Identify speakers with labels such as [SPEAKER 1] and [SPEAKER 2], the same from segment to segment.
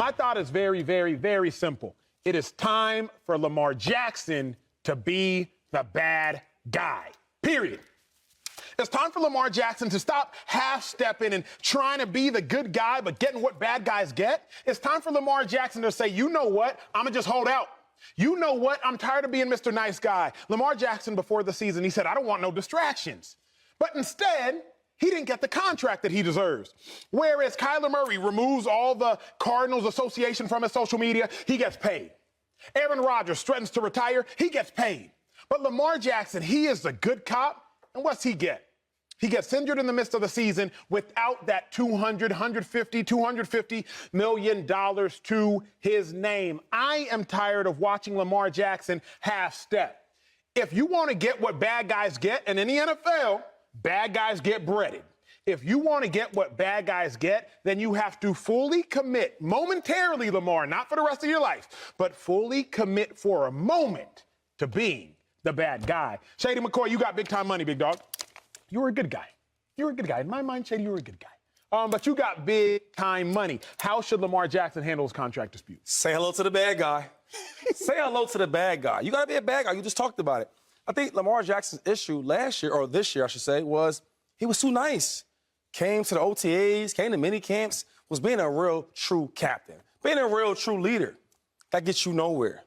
[SPEAKER 1] My thought is very, very, very simple. It is time for Lamar Jackson to be the bad guy, period. It's time for Lamar Jackson to stop half-stepping and trying to be the good guy but getting what bad guys get. It's time for Lamar Jackson to say, you know what, I'm going to just hold out. You know what, I'm tired of being Mr. Nice Guy. Lamar Jackson, before the season, he said, I don't want no distractions. But instead, he didn't get the contract that he deserves. Whereas Kyler Murray removes all the Cardinals association from his social media, he gets paid. Aaron Rodgers threatens to retire, he gets paid. But Lamar Jackson, he is the good cop, and what's he get? He gets injured in the midst of the season without that $250 million to his name. I am tired of watching Lamar Jackson half-step. If you want to get what bad guys get, and in the NFL, bad guys get breaded. If you want to get what bad guys get, then you have to fully commit, momentarily, Lamar, not for the rest of your life, but fully commit for a moment to being the bad guy. Shady McCoy, you got big-time money, big dog. You were a good guy. You were a good guy. In my mind, Shady, you were a good guy. But you got big-time money. How should Lamar Jackson handle his contract dispute?
[SPEAKER 2] Say hello to the bad guy. Say hello to the bad guy. You got to be a bad guy. You just talked about it. I think Lamar Jackson's issue last year, or this year, I should say, was he was too nice. Came to the OTAs, came to mini camps, was being a real, true captain. Being a real, true leader. That gets you nowhere,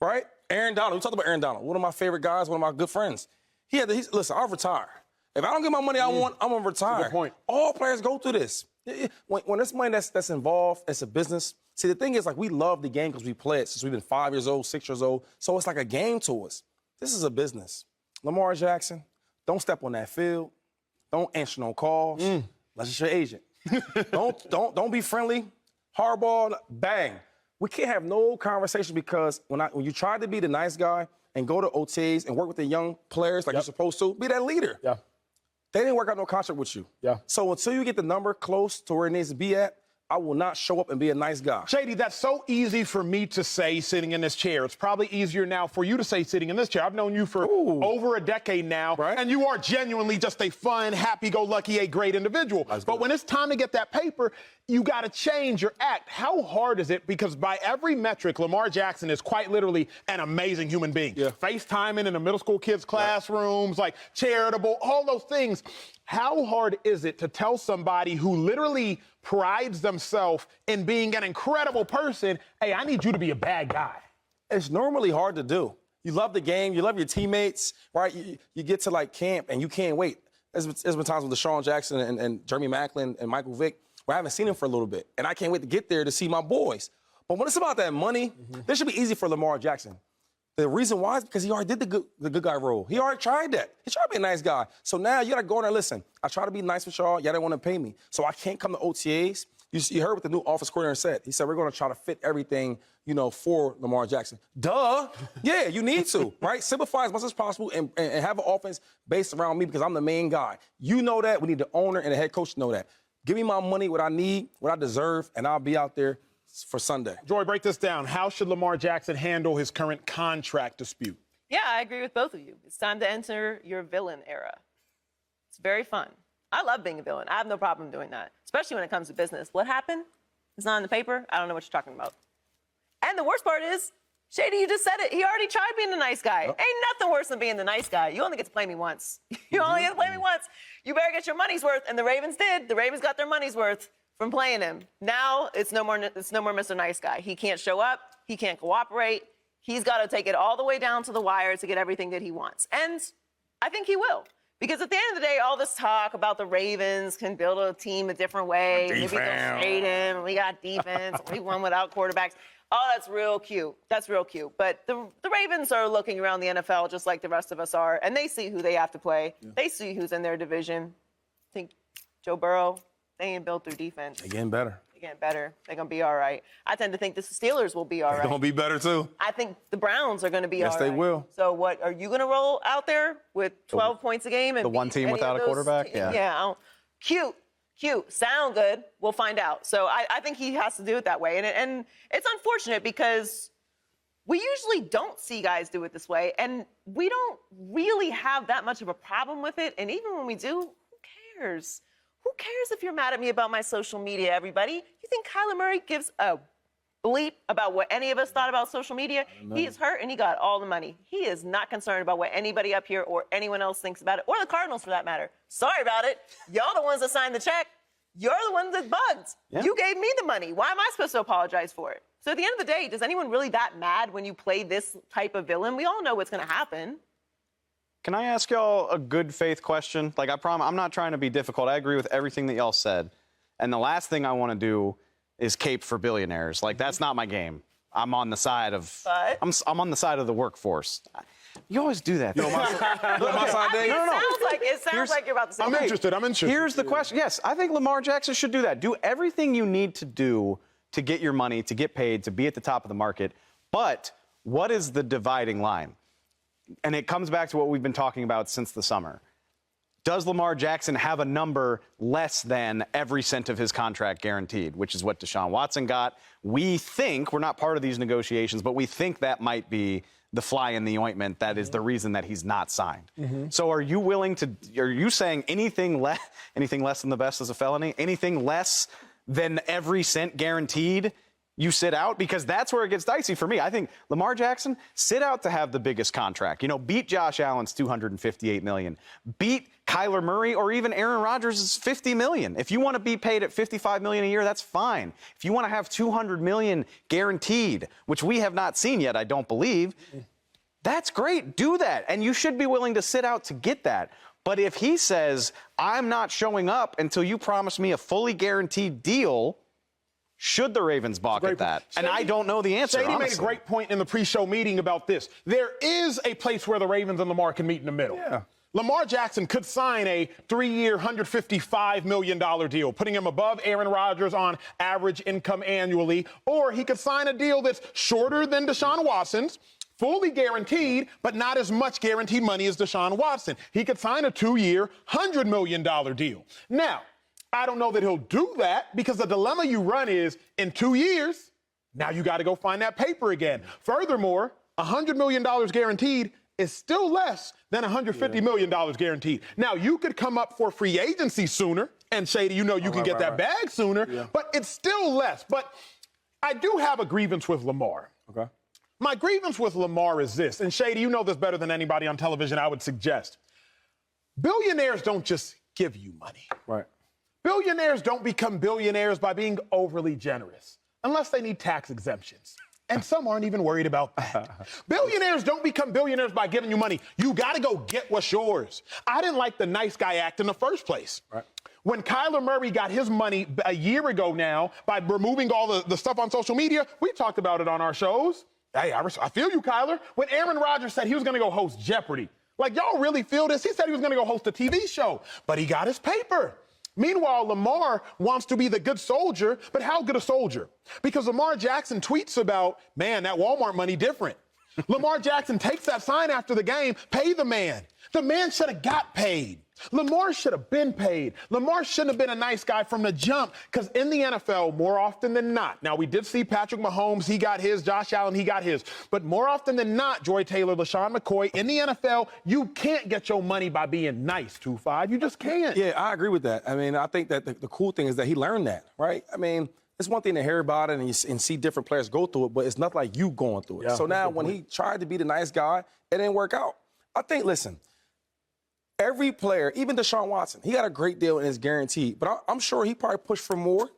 [SPEAKER 2] right? Aaron Donald. We talked about Aaron Donald. One of my favorite guys, one of my good friends. Listen, I'll retire. If I don't get my money I want, I'm going to retire.
[SPEAKER 1] Good point.
[SPEAKER 2] All players go through this. When there's money that's involved, it's a business. See, the thing is, like, we love the game because we play it since we've been 5 years old, 6 years old. So it's like a game to us. This is a business. Lamar Jackson, don't step on that field. Don't answer no calls. Unless it's your agent. don't be friendly. Hardball, bang. We can't have no conversation because when you try to be the nice guy and go to OTAs and work with the young players like you're supposed to, be that leader.
[SPEAKER 1] Yeah.
[SPEAKER 2] They didn't work out no contract with you.
[SPEAKER 1] Yeah.
[SPEAKER 2] So until you get the number close to where it needs to be at, I will not show up and be a nice guy.
[SPEAKER 1] Shady, that's so easy for me to say sitting in this chair. It's probably easier now for you to say sitting in this chair. I've known you for over a decade now,
[SPEAKER 2] right?
[SPEAKER 1] And you are genuinely just a fun, happy-go-lucky, a great individual. But when it's time to get that paper, you got to change your act. How hard is it? Because by every metric, Lamar Jackson is quite literally an amazing human being.
[SPEAKER 2] Yeah.
[SPEAKER 1] FaceTiming in the middle school kids' classrooms, like charitable, all those things. How hard is it to tell somebody who literally prides themselves in being an incredible person, hey, I need you to be a bad guy?
[SPEAKER 2] It's normally hard to do. You love the game. You love your teammates, right? You get to, like, camp, and you can't wait. There's been times with LeSean Jackson and Jeremy Maclin and Michael Vick where I haven't seen him for a little bit, and I can't wait to get there to see my boys. But when it's about that money, this should be easy for Lamar Jackson. The reason why is because he already did the good guy role. He already tried that. He tried to be a nice guy. So now you got to go in there, listen, I try to be nice with y'all. Y'all didn't want to pay me. So I can't come to OTAs. You heard what the new office coordinator said. He said, we're going to try to fit everything, for Lamar Jackson. Duh. Yeah, you need to, right? Simplify as much as possible and have an offense based around me because I'm the main guy. You know that. We need the owner and the head coach to know that. Give me my money, what I need, what I deserve, and I'll be out there for Sunday.
[SPEAKER 1] Joy, break this down. How should Lamar Jackson handle his current contract dispute?
[SPEAKER 3] Yeah, I agree with both of you. It's time to enter your villain era. It's very fun. I love being a villain. I have no problem doing that, especially when it comes to business. What happened? It's not in the paper. I don't know what you're talking about. And the worst part is, Shady, you just said it. He already tried being the nice guy. Ain't nothing worse than being the nice guy. You only get to play me once. You only get to play me once. You better get your money's worth. And the Ravens did. The Ravens got their money's worth from playing him. Now it's no more Mr. Nice Guy. He can't show up. He can't cooperate. He's got to take it all the way down to the wire to get everything that he wants. And I think he will. Because at the end of the day, all this talk about the Ravens can build a team a different way. Maybe they'll trade him. We got defense. We won without quarterbacks. Oh, that's real cute. That's real cute. But the Ravens are looking around the NFL just like the rest of us are, and they see who they have to play. Yeah. They see who's in their division. I think Joe Burrow, they ain't built through defense.
[SPEAKER 2] They're getting better.
[SPEAKER 3] They're getting better. They're going to be all right. I tend to think the Steelers will be all right.
[SPEAKER 2] They're going to be better, too.
[SPEAKER 3] I think the Browns are going to be all right.
[SPEAKER 2] Yes, they will.
[SPEAKER 3] So what, are you going to roll out there with 12 points a game? And
[SPEAKER 4] the one team without a quarterback? Yeah.
[SPEAKER 3] Yeah. Cute. Sound good. We'll find out. So I think he has to do it that way. And it's unfortunate because we usually don't see guys do it this way. And we don't really have that much of a problem with it. And even when we do, who cares? Who cares if you're mad at me about my social media, everybody? You think Kyler Murray gives a bleep about what any of us thought about social media. He's hurt and he got all the money. He is not concerned about what anybody up here or anyone else thinks about it, or the Cardinals for that matter. Sorry about it. Y'all the ones that signed the check. You're the ones that bugged. Yeah. You gave me the money. Why am I supposed to apologize for it? So at the end of the day, does anyone really that mad when you play this type of villain? We all know what's going to happen.
[SPEAKER 4] Can I ask y'all a good faith question? Like, I promise, I'm not trying to be difficult. I agree with everything that y'all said. And the last thing I want to do is cape for billionaires. Like, that's not my game. I'm on the side of I'm on the side of the workforce. You always do that.
[SPEAKER 2] My side, Dave?
[SPEAKER 3] It sounds like you're about to say.
[SPEAKER 1] I'm interested.
[SPEAKER 4] Here's the question. Yes, I think Lamar Jackson should do that. Do everything you need to do to get your money, to get paid, to be at the top of the market. But what is the dividing line? And it comes back to what we've been talking about since the summer. Does Lamar Jackson have a number less than every cent of his contract guaranteed, which is what Deshaun Watson got? We think, we're not part of these negotiations, but we think that might be the fly in the ointment. That is the reason that he's not signed. So are you saying anything less than the best is a felony? Anything less than every cent guaranteed, you sit out? Because that's where it gets dicey for me. I think Lamar Jackson, sit out to have the biggest contract. You know, beat Josh Allen's $258 million. Beat Kyler Murray or even Aaron Rodgers' $50 million. If you want to be paid at $55 million a year, that's fine. If you want to have $200 million guaranteed, which we have not seen yet, I don't believe, that's great. Do that. And you should be willing to sit out to get that. But if he says, I'm not showing up until you promise me a fully guaranteed deal, should the Ravens balk at that? And I don't know the answer,
[SPEAKER 1] Shady made a great point in the pre-show meeting about this. There is a place where the Ravens and Lamar can meet in the middle.
[SPEAKER 2] Yeah.
[SPEAKER 1] Lamar Jackson could sign a 3-year, $155 million deal, putting him above Aaron Rodgers on average income annually. Or he could sign a deal that's shorter than Deshaun Watson's, fully guaranteed, but not as much guaranteed money as Deshaun Watson. He could sign a 2-year, $100 million deal. Now, I don't know that he'll do that, because the dilemma you run is, in 2 years, now you got to go find that paper again. Furthermore, $100 million guaranteed is still less than $150 million guaranteed. Now, you could come up for free agency sooner, and Shady, you can get that bag sooner, but it's still less. But I do have a grievance with Lamar.
[SPEAKER 2] Okay.
[SPEAKER 1] My grievance with Lamar is this, and Shady, you know this better than anybody on television, I would suggest. Billionaires don't just give you money.
[SPEAKER 2] Right.
[SPEAKER 1] Billionaires don't become billionaires by being overly generous, unless they need tax exemptions. And some aren't even worried about that. Billionaires don't become billionaires by giving you money. You got to go get what's yours. I didn't like the nice guy act in the first place.
[SPEAKER 2] Right.
[SPEAKER 1] When Kyler Murray got his money a year ago now by removing all the stuff on social media, we talked about it on our shows. Hey, I feel you, Kyler. When Aaron Rodgers said he was going to go host Jeopardy, like, y'all really feel this? He said he was going to go host a TV show, but he got his paper. Meanwhile, Lamar wants to be the good soldier, but how good a soldier? Because Lamar Jackson tweets about, man, that Walmart money different. Lamar Jackson takes that sign after the game, pay the man. The man should have got paid. Lamar should have been paid. Lamar shouldn't have been a nice guy from the jump, because in the NFL, more often than not, now we did see Patrick Mahomes, he got his, Josh Allen, he got his, but more often than not, Joy Taylor, LeSean McCoy, in the NFL, you can't get your money by being nice, 2-5. You just can't.
[SPEAKER 2] Yeah, I agree with that. I mean, I think that the cool thing is that he learned that, right? I mean, it's one thing to hear about it and see different players go through it, but it's not like you going through it. So now when he tried to be the nice guy, it didn't work out. I think, listen, every player, even Deshaun Watson, he got a great deal and it's guaranteed. But I'm sure he probably pushed for more.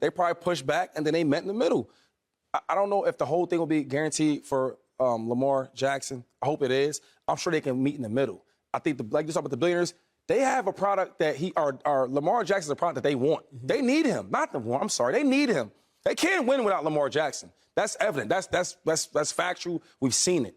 [SPEAKER 2] They probably pushed back, and then they met in the middle. I don't know if the whole thing will be guaranteed for Lamar Jackson. I hope it is. I'm sure they can meet in the middle. I think, like you talk about the Billionaires, they have a product that Lamar Jackson's a product that they want. They need him. Not the one. I'm sorry. They need him. They can't win without Lamar Jackson. That's evident. That's factual. We've seen it.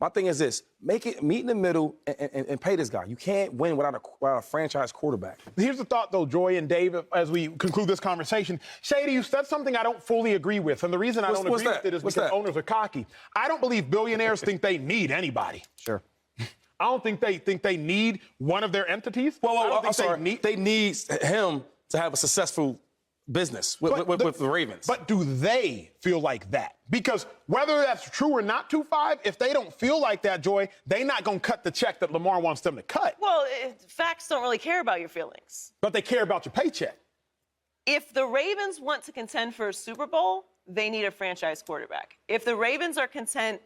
[SPEAKER 2] My thing is this: meet in the middle and pay this guy. You can't win without a franchise quarterback.
[SPEAKER 1] Here's the thought, though, Joy and Dave, as we conclude this conversation. Shady, you said something I don't fully agree with, and the reason I don't agree with it is because owners are cocky. I don't believe billionaires think they need anybody.
[SPEAKER 4] Sure.
[SPEAKER 1] I don't think they need one of their entities.
[SPEAKER 2] Well, I'm sorry. They need him to have a successful business with the Ravens.
[SPEAKER 1] But do they feel like that? Because whether that's true or not, 2-5, if they don't feel like that, Joy, they're not going to cut the check that Lamar wants them to cut.
[SPEAKER 3] Well, facts don't really care about your feelings.
[SPEAKER 1] But they care about your paycheck.
[SPEAKER 3] If the Ravens want to contend for a Super Bowl, they need a franchise quarterback. If the Ravens are content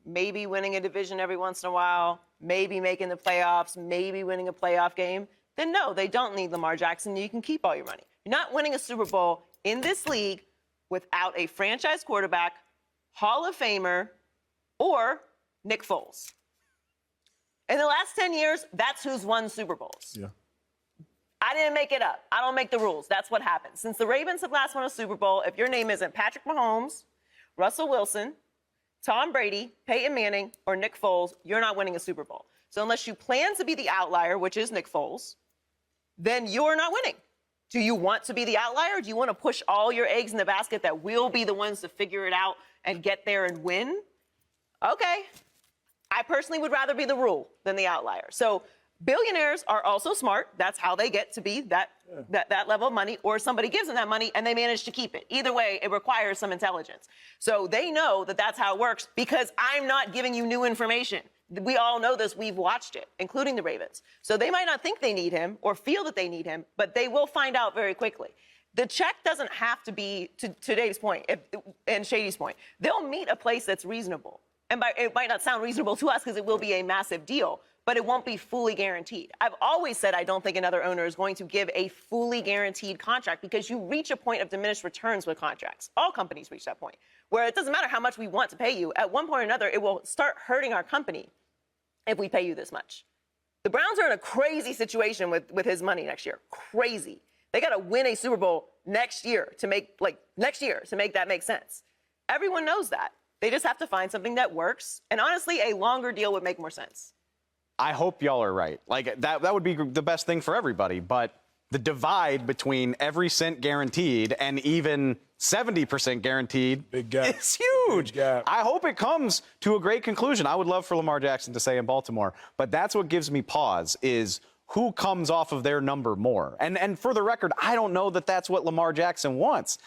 [SPEAKER 3] maybe winning a division every once in a while, maybe making the playoffs, maybe winning a playoff game, then no, they don't need Lamar Jackson. You can keep all your money. You're not winning a Super Bowl in this league without a franchise quarterback, Hall of Famer, or Nick Foles. In the last 10 years, that's who's won Super Bowls.
[SPEAKER 1] Yeah.
[SPEAKER 3] I didn't make it up. I don't make the rules. That's what happens. Since the Ravens have last won a Super Bowl, if your name isn't Patrick Mahomes, Russell Wilson, Tom Brady, Peyton Manning, or Nick Foles, you're not winning a Super Bowl. So unless you plan to be the outlier, which is Nick Foles, then you're not winning. Do you want to be the outlier? Do you want to push all your eggs in the basket that we'll be the ones to figure it out and get there and win? Okay. I personally would rather be the rule than the outlier. So billionaires are also smart. That's how they get to be that level of money, or somebody gives them that money and they manage to keep it. Either way, it requires some intelligence. So they know that that's how it works because I'm not giving you new information. We all know this. We've watched it, including the Ravens. So they might not think they need him or feel that they need him, but they will find out very quickly. The check doesn't have to be, to Dave's point and Shady's point, they'll meet a place that's reasonable. And it might not sound reasonable to us because it will be a massive deal, but it won't be fully guaranteed. I've always said I don't think another owner is going to give a fully guaranteed contract because you reach a point of diminished returns with contracts. All companies reach that point where it doesn't matter how much we want to pay you. At one point or another, it will start hurting our company if we pay you this much. The Browns are in a crazy situation with his money next year. Crazy. They got to win a Super Bowl next year to make that make sense. Everyone knows that. They just have to find something that works. And honestly, a longer deal would make more sense.
[SPEAKER 4] I hope y'all are right. Like, that would be the best thing for everybody. But the divide between every cent guaranteed and even 70% guaranteed is huge.
[SPEAKER 1] Big gap.
[SPEAKER 4] I hope it comes to a great conclusion. I would love for Lamar Jackson to stay in Baltimore. But that's what gives me pause is who comes off of their number more. And for the record, I don't know that that's what Lamar Jackson wants.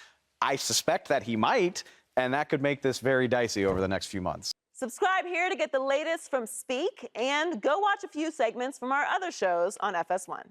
[SPEAKER 4] I suspect that he might, and that could make this very dicey over the next few months.
[SPEAKER 3] Subscribe here to get the latest from Speak, and go watch a few segments from our other shows on FS1.